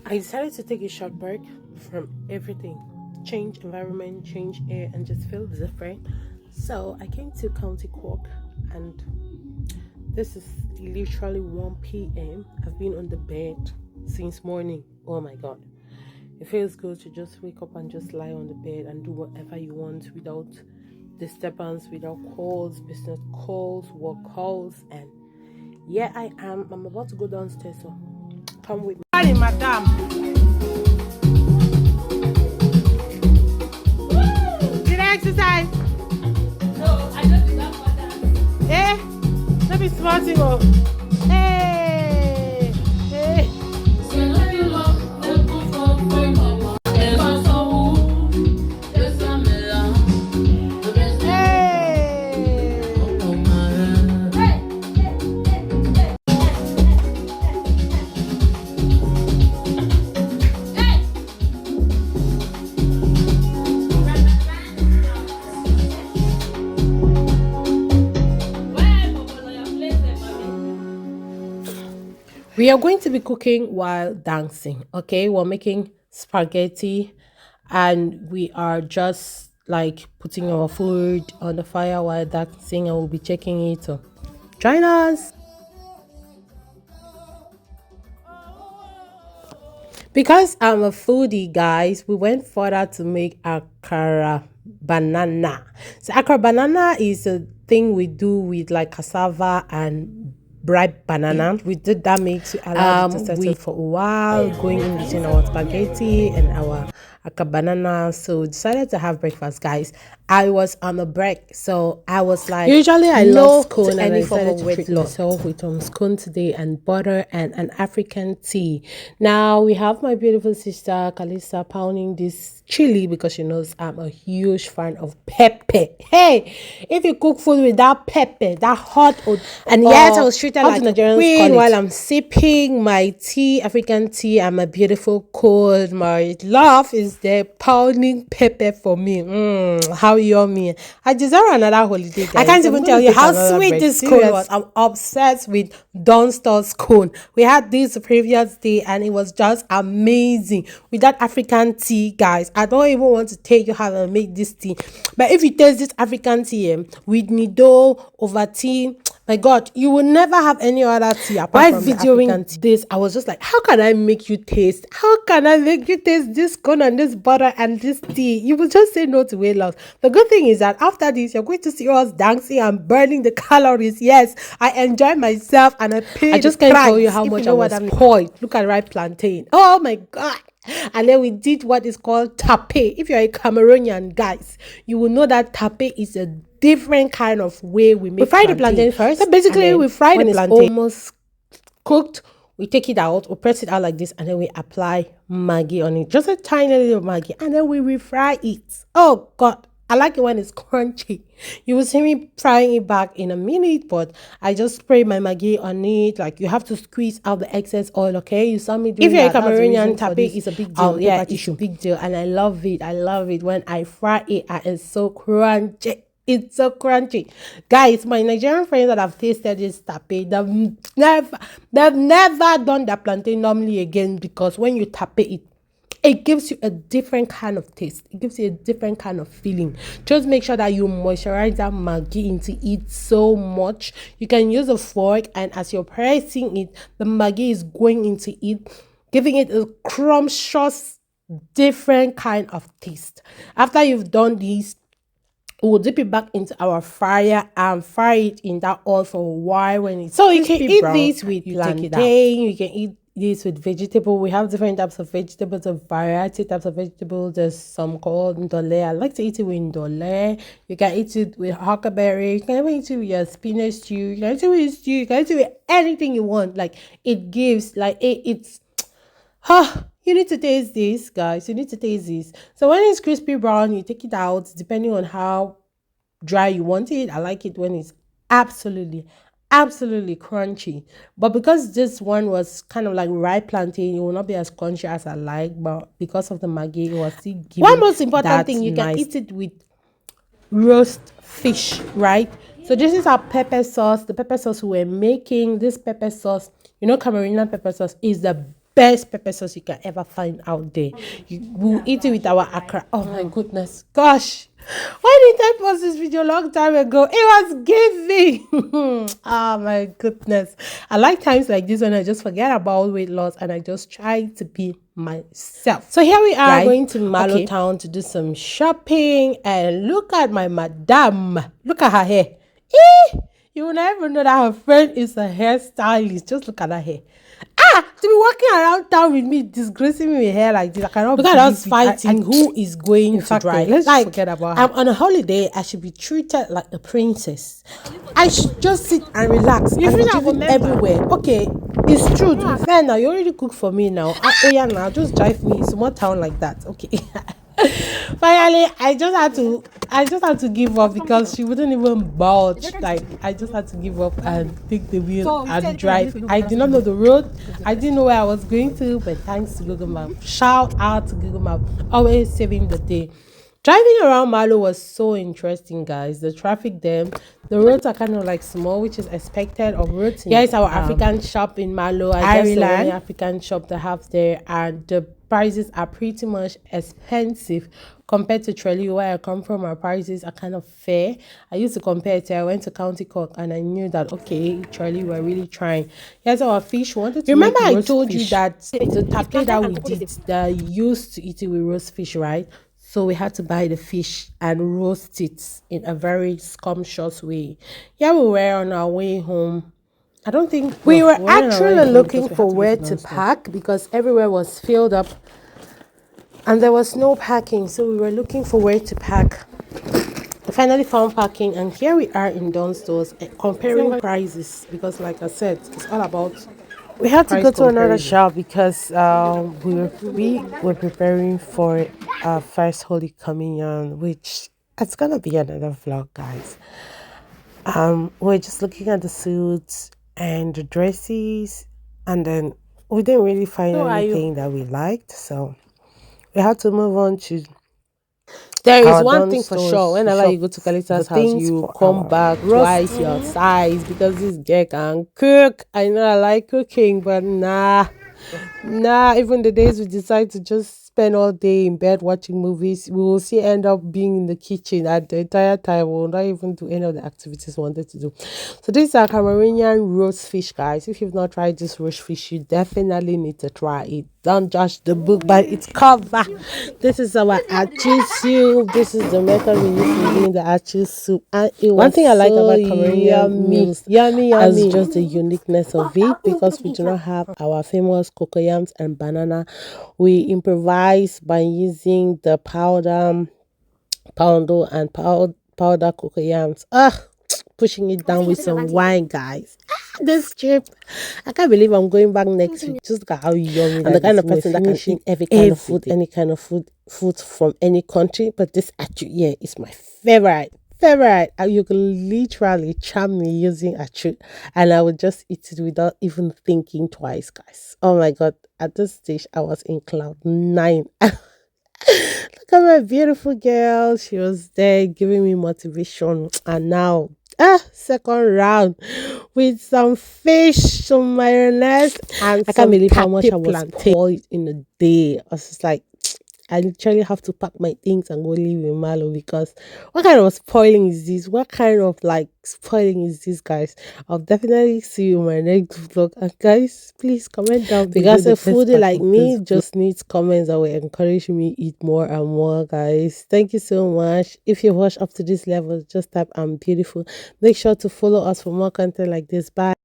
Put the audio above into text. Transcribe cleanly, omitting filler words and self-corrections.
I decided to take a short break from everything, change environment, change air, and just feel different. So I came to Co.Cork, and this is literally 1 p.m. I've been on the bed since morning. Oh my god. It feels good to just wake up and just lie on the bed and do whatever you want without disturbance, without calls, business calls, work calls, and yeah, I am. I'm about to go downstairs, so come with me. Hi, madam. Did I exercise? No, I don't do that for that. Eh? Let me smart you up. Hey! Hey! So you love the good for mama. Ever so yes, I'm in love. Hey! Oh, my. Hey! We are going to be cooking while dancing, okay? We're making spaghetti and we are just like putting our food on the fire while dancing, and we'll be checking it. So join us. Because I'm a foodie, guys, we went further to make akara banana. So akara banana is a thing we do with like cassava and ripe banana. We did that mix. We allowed it to settle for a while, going in between our spaghetti and our akara banana. So we decided to have breakfast, guys. I was on a break, so I was like, usually I love scone, and I decided to treat myself with scone today and butter and an African tea. Now we have my beautiful sister Kalisa pounding this chili because she knows I'm a huge fan of pepper. Hey, if you cook food with that pepper, that hot, and yet I was treated like a queen while I'm sipping my tea, African tea, and my beautiful cold. My love is there pounding pepper for me. How yummy. I deserve another holiday, guys. I can't even tell you how sweet this scone was. I'm obsessed with Dawn Star scone. We had this the previous day and it was just amazing with that African tea, guys. I don't even want to tell you how to make this tea, but if you taste this African tea with nido over tea, my god, you will never have any other tea apart from videoing this. I was just like, how can I make you taste? How can I make you taste this scone and this butter and this tea? You will just say no to weight loss. The good thing is that after this, you're going to see us dancing and burning the calories. Yes, I enjoy myself and I paid. I just can't tell you how much I was spoiled. Look at ripe plantain. Oh my god. And then we did what is called tape. If you're a Cameroonian, guys, you will know that tape is a different kind of way we make. We fry the plantain first. So basically, we fry the plantain almost cooked. We take it out, we press it out like this, and then we apply Maggi on it, just a tiny little Maggi, and then we refry it. Oh god, I like it when it's crunchy. You will see me frying it back in a minute, but I just spray my Maggi on it. Like, you have to squeeze out the excess oil, okay? You saw me doing that. If you're a Cameroonian, tape is a big deal. Yeah, it's a big deal, and I love it. I love it when I fry it, and it's so crunchy. It's so crunchy, guys. My Nigerian friends that have tasted this tape, they've never done that plantain normally again, because when you tape it, it gives you a different kind of taste. It gives you a different kind of feeling. Just make sure that you moisturize that Maggi into it so much. You can use a fork, and as you're pressing it, the Maggi is going into it, giving it a scrumptious, different kind of taste. After you've done this, we'll dip it back into our fryer and fry it in that oil for a while. When it's so you can eat this with plantain, you can eat this with vegetable. We have different types of vegetables, a variety types of vegetables. There's some called ndole. I like to eat it with ndole. You can eat it with huckleberry. You can even eat it with your spinach stew. You can eat it with stew. You can eat it with anything you want. Like, it gives, like, it's you need to taste this, guys. You need to taste this. So when it's crispy brown, you take it out depending on how dry you want it. I like it when it's absolutely crunchy. But because this one was kind of like ripe plantain, it will not be as crunchy as I like. But because of the Maggi, it was still giving one most important thing. You can eat it with roast fish, right? So this is our pepper sauce. The pepper sauce we're making. This pepper sauce, Cameroonian pepper sauce is the best pepper sauce you can ever find out there. We'll eat it with our akra. Oh my goodness, gosh. Why did I post this video a long time ago? It was giving. Oh my goodness. I like times like this when I just forget about weight loss and I just try to be myself. So here we are, right, going to Mallow town to do some shopping, and look at my madam. Look at her hair. You will never know that her friend is a hairstylist. Just look at her hair. To be walking around town with me, disgracing me with hair like this, I cannot. Look at us fighting who is going to drive. Let's forget about her. I'm on a holiday. I should be treated like a princess. I should just sit and relax. You feel like everywhere. Okay, it's true. To be fair, now you already cook for me now. Oh yeah, now just drive me. Small town like that. Okay. Finally, I just had to give up because she wouldn't even budge. Like, I just had to give up and take the wheel and drive. I did not know the road. I didn't know where I was going to, but thanks to Google Map. Shout out to Google Map, always saving the day. Driving around Mallow was so interesting, guys. The traffic there, the roads are kind of like small, which is expected of roads. Yeah, it's our African shop in Mallow. I guess the only African shop they have there, and the prices are pretty much expensive compared to Tralee, where I come from. Our prices are kind of fair. I used to compare it. I went to Co.Cork and I knew that okay, Tralee were really trying. Here's our fish. Wanted to remember I told you that the taple that we did, that used to eat it with roast fish, right? So we had to buy the fish and roast it in a very scrumptious way. Yeah, we were on our way home. I don't think we were actually looking for where to park because everywhere was filled up and there was no parking. So we were looking for where to park. I finally found parking, and here we are in Dawn stores comparing prices because, like I said, it's all about. We had to go to another shop because we were preparing for our first Holy Communion, which it's gonna be another vlog, guys. We're just looking at the suits and the dresses, and then we didn't really find anything that we liked, so we had to move on to. There is one thing for sure. Whenever you go to Kalita's house, you come back twice your size because this girl can cook. I know I like cooking, but nah. Even the days we decide to just spend all day in bed watching movies, we will see end up being in the kitchen at the entire time. We will not even do any of the activities we wanted to do. So this is our Cameroonian roast fish, guys. If you've not tried this roast fish, you definitely need to try it. Don't judge the book by its cover. This is our achu soup. This is the method we use to doing the achu soup. And one thing I like about Cameroonian meals is just the uniqueness of it, because we do not have our famous cocoyams and banana. We improvise by using the pounder and powder cocoyams. Pushing it down with some wine, guys. This trip, I can't believe I'm going back next week. Just look at how yummy. I'm the kind of person that can eat every kind of food, any kind of food from any country. But this actually, yeah, is my favorite. You can literally charm me using achu, and I would just eat it without even thinking twice, guys. Oh my god! At this stage, I was in cloud 9. Look at my beautiful girl. She was there giving me motivation, and now. Second round with some fish, some mayonnaise, and I can't believe how much I was spoiled in a day. I was just like, I literally have to pack my things and go live in Mallow, because what kind of spoiling is this? What kind of like spoiling is this, guys? I'll definitely see you in my next vlog. And guys, please comment down, because a foodie like me just needs comments that will encourage me eat more and more, guys. Thank you so much. If you watch up to this level, just type I'm beautiful. Make sure to follow us for more content like this. Bye.